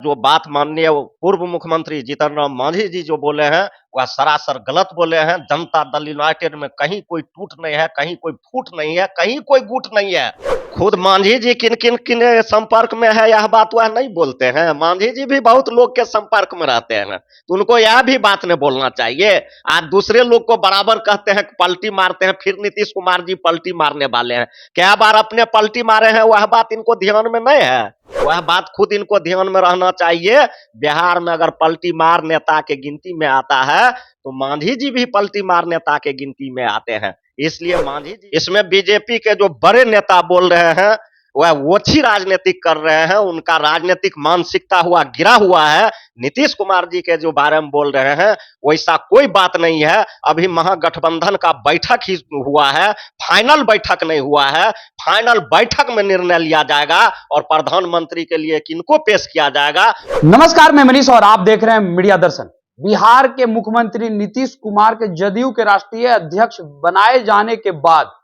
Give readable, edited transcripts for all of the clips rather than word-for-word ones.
जो बात माननीय पूर्व मुख्यमंत्री जीतन राम मांझी जी जो बोले हैं वह सरासर गलत बोले हैं। जनता दल यूनाइटेड में कहीं कोई टूट नहीं है, कहीं कोई फूट नहीं है, कहीं कोई गुट नहीं है। खुद मांझी जी किन किन किन संपर्क में है यह बात वह नहीं बोलते हैं। मांझी जी भी बहुत लोग के संपर्क में रहते हैं, तो उनको यह भी बात नहीं बोलना चाहिए। आज दूसरे लोग को बराबर कहते हैं पलटी मारते हैं, फिर नीतीश कुमार जी पलटी मारने वाले हैं। क्या बार अपने पलटी मारे हैं वह बात इनको ध्यान में नहीं है। वह बात खुद इनको ध्यान में रहना चाहिए। बिहार में अगर पलटी मार नेता के गिनती में आता है तो मांझी जी भी पलटी मार नेता के गिनती में आते हैं। इसलिए मांझी जी इसमें बीजेपी के जो बड़े नेता बोल रहे हैं वह ओछी राजनीतिक कर रहे हैं। उनका राजनीतिक मानसिकता हुआ गिरा हुआ है। नीतीश कुमार जी के जो बारे में बोल रहे हैं वैसा कोई बात नहीं है। अभी महागठबंधन का बैठक ही हुआ है, फाइनल बैठक नहीं हुआ है। फाइनल बैठक में निर्णय लिया जाएगा और प्रधानमंत्री के लिए किनको पेश किया जाएगा। नमस्कार, मैं मनीष और आप देख रहे हैं मीडिया दर्शन। बिहार के मुख्यमंत्री नीतीश कुमार के जदयू के राष्ट्रीय अध्यक्ष बनाए जाने के बाद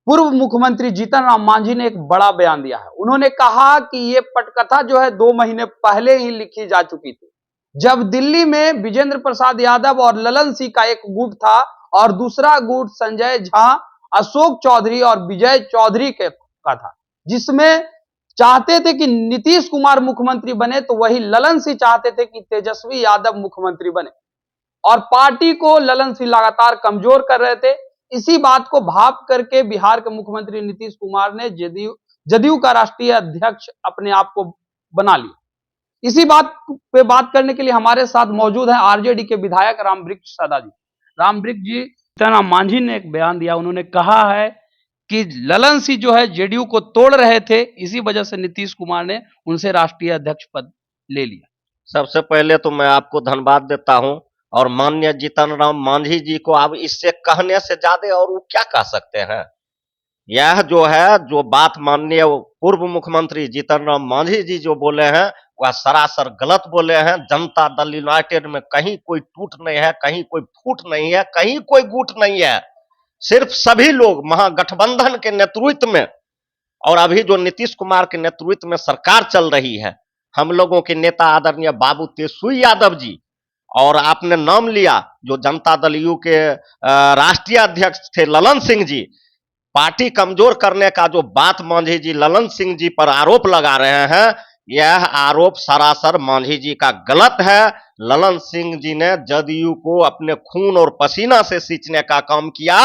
पूर्व मुख्यमंत्री जीतन राम मांझी ने एक बड़ा बयान दिया है। उन्होंने कहा कि ये पटकथा जो है 2 महीने पहले ही लिखी जा चुकी थी, जब दिल्ली में विजेंद्र प्रसाद यादव और ललन सिंह का एक गुट था और दूसरा गुट संजय झा, अशोक चौधरी और विजय चौधरी का था, जिसमें चाहते थे कि नीतीश कुमार मुख्यमंत्री बने तो वही ललन सिंह चाहते थे कि तेजस्वी यादव मुख्यमंत्री बने। और पार्टी को ललन सिंह लगातार कमजोर कर रहे थे। इसी बात को भाप करके बिहार के मुख्यमंत्री नीतीश कुमार ने जदयू का राष्ट्रीय अध्यक्ष अपने आप को बना लिया। इसी बात पे बात करने के लिए हमारे साथ मौजूद हैं आरजेडी के विधायक रामवृक्ष सदा जी। रामवृक्ष जी, जीतन राम मांझी ने एक बयान दिया। उन्होंने कहा है कि ललन सिंह जो है जेडीयू को तोड़ रहे थे, इसी वजह से नीतीश कुमार ने उनसे राष्ट्रीय अध्यक्ष पद ले लिया। सबसे पहले तो मैं आपको धन्यवाद देता हूं और माननीय जीतन राम मांझी जी को अब इससे कहने से ज्यादा और वो क्या कह सकते हैं। यह जो है जो बात माननीय पूर्व मुख्यमंत्री जीतन राम मांझी जी जो बोले हैं वह सरासर गलत बोले हैं। जनता दल यूनाइटेड में कहीं कोई टूट नहीं है, कहीं कोई फूट नहीं है, कहीं कोई गुट नहीं है। सिर्फ सभी लोग महागठबंधन के नेतृत्व में और अभी जो नीतीश कुमार के नेतृत्व में सरकार चल रही है, हम लोगों के नेता आदरणीय बाबू तेजस्वी यादव जी और आपने नाम लिया जो जनता दल यू के राष्ट्रीय अध्यक्ष थे ललन सिंह जी, पार्टी कमजोर करने का जो बात मांझी जी ललन सिंह जी पर आरोप लगा रहे हैं, यह आरोप सरासर मांझी जी का गलत है। ललन सिंह जी ने जदयू को अपने खून और पसीना से सींचने का काम किया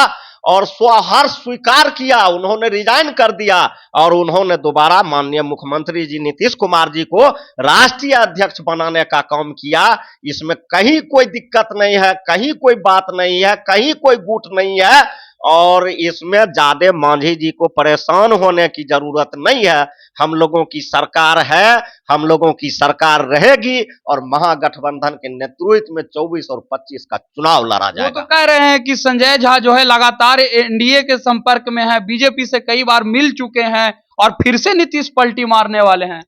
और स्वहर्ष स्वीकार किया। उन्होंने रिजाइन कर दिया और उन्होंने दोबारा माननीय मुख्यमंत्री जी नीतीश कुमार जी को राष्ट्रीय अध्यक्ष बनाने का काम किया। इसमें कहीं कोई दिक्कत नहीं है, कहीं कोई बात नहीं है, कहीं कोई गुट नहीं है और इसमें ज्यादा मांझी जी को परेशान होने की जरूरत नहीं है। हम लोगों की सरकार है, हम लोगों की सरकार रहेगी और महागठबंधन के नेतृत्व में 24 और 25 का चुनाव लड़ा जाएगा। वो तो कह रहे हैं कि संजय झा जो है लगातार एनडीए के संपर्क में है, बीजेपी से कई बार मिल चुके हैं और फिर से नीतीश पलटी मारने वाले हैं।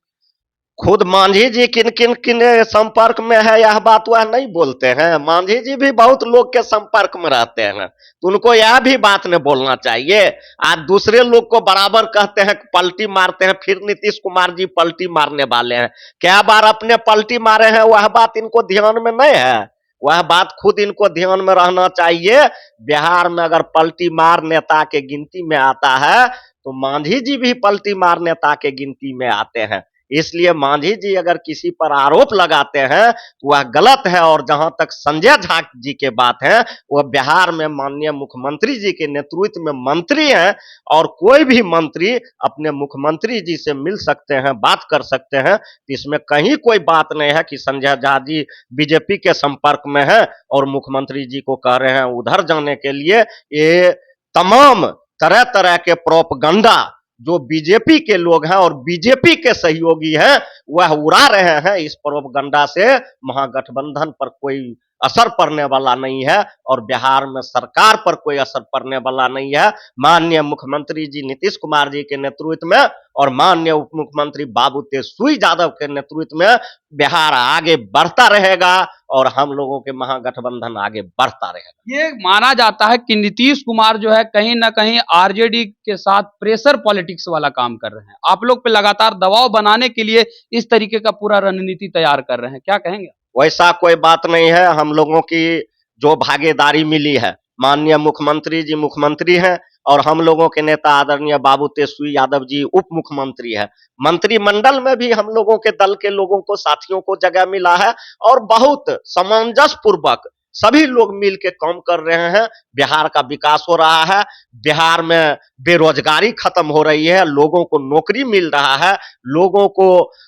खुद मांझी जी किन किन किन संपर्क में है यह बात वह नहीं बोलते हैं। मांझी जी भी बहुत लोग के संपर्क में रहते हैं, तो उनको यह भी बात नहीं बोलना चाहिए। आज दूसरे लोग को बराबर कहते हैं पलटी मारते हैं, फिर नीतीश कुमार जी पलटी मारने वाले हैं। क्या बार अपने पलटी मारे हैं वह बात इनको ध्यान में नहीं है। वह बात खुद इनको ध्यान में रहना चाहिए। बिहार में अगर पलटी मार नेता के गिनती में आता है तो मांझी जी भी पलटी मार नेता के गिनती में आते हैं। इसलिए मांझी जी अगर किसी पर आरोप लगाते हैं तो वह गलत है। और जहां तक संजय झा जी के बात है, वह बिहार में माननीय मुख्यमंत्री जी के नेतृत्व में मंत्री हैं और कोई भी मंत्री अपने मुख्यमंत्री जी से मिल सकते हैं, बात कर सकते हैं। इसमें कहीं कोई बात नहीं है कि संजय झा जी बीजेपी के संपर्क में है और मुख्यमंत्री जी को कह रहे हैं उधर जाने के लिए। ये तमाम तरह तरह के प्रोपगंडा जो बीजेपी के लोग हैं और बीजेपी के सहयोगी हैं वह उड़ा रहे हैं। इस प्रोपगंडा से महागठबंधन पर कोई असर पड़ने वाला नहीं है और बिहार में सरकार पर कोई असर पड़ने वाला नहीं है। माननीय मुख्यमंत्री जी नीतीश कुमार जी के नेतृत्व में और माननीय उप मुख्यमंत्री बाबू तेजस्वी यादव के नेतृत्व में बिहार आगे बढ़ता रहेगा और हम लोगों के महागठबंधन आगे बढ़ता रहेगा। ये माना जाता है कि नीतीश कुमार जो है कहीं ना कहीं आरजेडी के साथ प्रेशर पॉलिटिक्स वाला काम कर रहे हैं, आप लोग पे लगातार दबाव बनाने के लिए इस तरीके का पूरा रणनीति तैयार कर रहे हैं, क्या कहेंगे? वैसा कोई बात नहीं है। हम लोगों की जो भागीदारी मिली है, माननीय मुख्यमंत्री जी मुख्यमंत्री हैं और हम लोगों के नेता आदरणीय बाबू तेजस्वी यादव जी उप मुख्यमंत्री है। मंत्रिमंडल में भी हम लोगों के दल के लोगों को, साथियों को जगह मिला है और बहुत सामंजस्य पूर्वक सभी लोग मिल के काम कर रहे हैं। बिहार का विकास हो रहा है, बिहार में बेरोजगारी खत्म हो रही है, लोगों को नौकरी मिल रहा है, लोगों को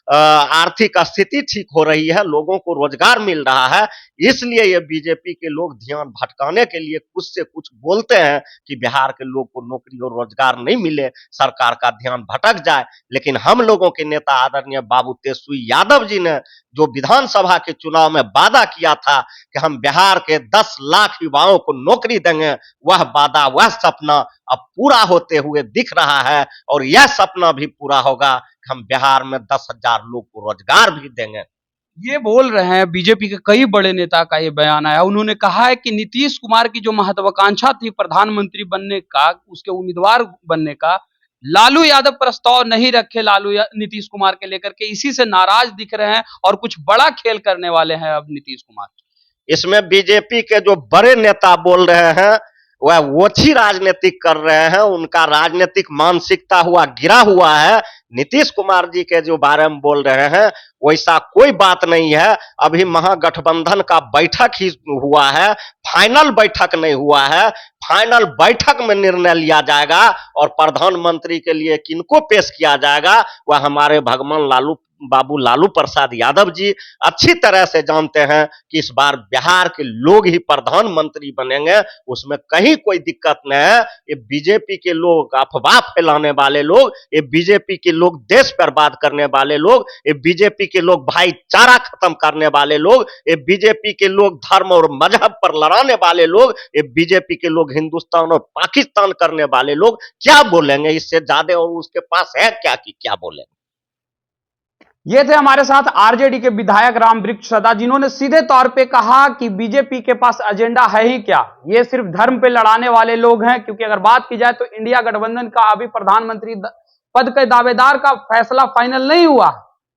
आर्थिक स्थिति ठीक हो रही है, लोगों को रोजगार मिल रहा है। इसलिए ये बीजेपी के लोग ध्यान भटकाने के लिए कुछ से कुछ बोलते हैं कि बिहार के लोग को नौकरी और रोजगार नहीं मिले, सरकार का ध्यान भटक जाए। लेकिन हम लोगों के नेता आदरणीय बाबू तेजस्वी यादव जी ने जो विधानसभा के चुनाव में वादा किया था कि हम बिहार के 10 लाख युवाओं को नौकरी देंगे, वह वादा, वह सपना अब पूरा होते हुए दिख रहा है और यह सपना भी पूरा होगा कि हम बिहार में 10,000 लोग को रोजगार भी देंगे। ये बोल रहे हैं, बीजेपी के कई बड़े नेता का ये बयान आया, उन्होंने कहा है कि नीतीश कुमार की जो महत्वाकांक्षा थी प्रधानमंत्री बनने का, उसके उम्मीदवार बनने का, लालू यादव प्रस्ताव नहीं रखे नीतीश कुमार के लेकर के, इसी से नाराज दिख रहे हैं और कुछ बड़ा खेल करने वाले हैं अब नीतीश कुमार। इसमें बीजेपी के जो बड़े नेता बोल रहे हैं वह ओछी राजनीतिक कर रहे हैं, उनका राजनीतिक मानसिकता हुआ गिरा हुआ है। नीतीश कुमार जी के जो बारे में बोल रहे हैं वैसा कोई बात नहीं है। अभी महागठबंधन का बैठक ही हुआ है, फाइनल बैठक नहीं हुआ है। फाइनल बैठक में निर्णय लिया जाएगा और प्रधानमंत्री के लिए किनको पेश किया जाएगा वह हमारे भगवान लालू प्रसाद यादव जी अच्छी तरह से जानते हैं कि इस बार बिहार के लोग ही प्रधानमंत्री बनेंगे, उसमें कहीं कोई दिक्कत नहीं है। ये बीजेपी के लोग, अफवाह फैलाने वाले लोग, ये बीजेपी के लोग देश बर्बाद करने वाले लोग, ये बीजेपी के लोग भाईचारा खत्म करने वाले लोग, ये बीजेपी के लोग धर्म और मजहब पर लड़ाने वाले लोग, ये बीजेपी के लोग हिंदुस्तान और पाकिस्तान करने वाले लोग क्या बोलेंगे इससे ज्यादा, और उसके पास है क्या कि क्या बोलेंगे। ये थे हमारे साथ आरजेडी के विधायक रामवृक्ष सदा, जिन्होंने सीधे तौर पे कहा कि बीजेपी के पास एजेंडा है ही क्या, ये सिर्फ धर्म पे लड़ाने वाले लोग हैं। क्योंकि अगर बात की जाए तो इंडिया गठबंधन का अभी प्रधानमंत्री पद के दावेदार का फैसला फाइनल नहीं हुआ।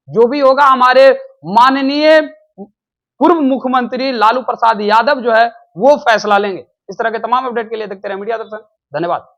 जो भी होगा हमारे माननीय पूर्व मुख्यमंत्री लालू प्रसाद यादव जो है वो फैसला लेंगे। इस तरह के तमाम अपडेट के लिए देखते रहे मीडिया दर्शन। धन्यवाद।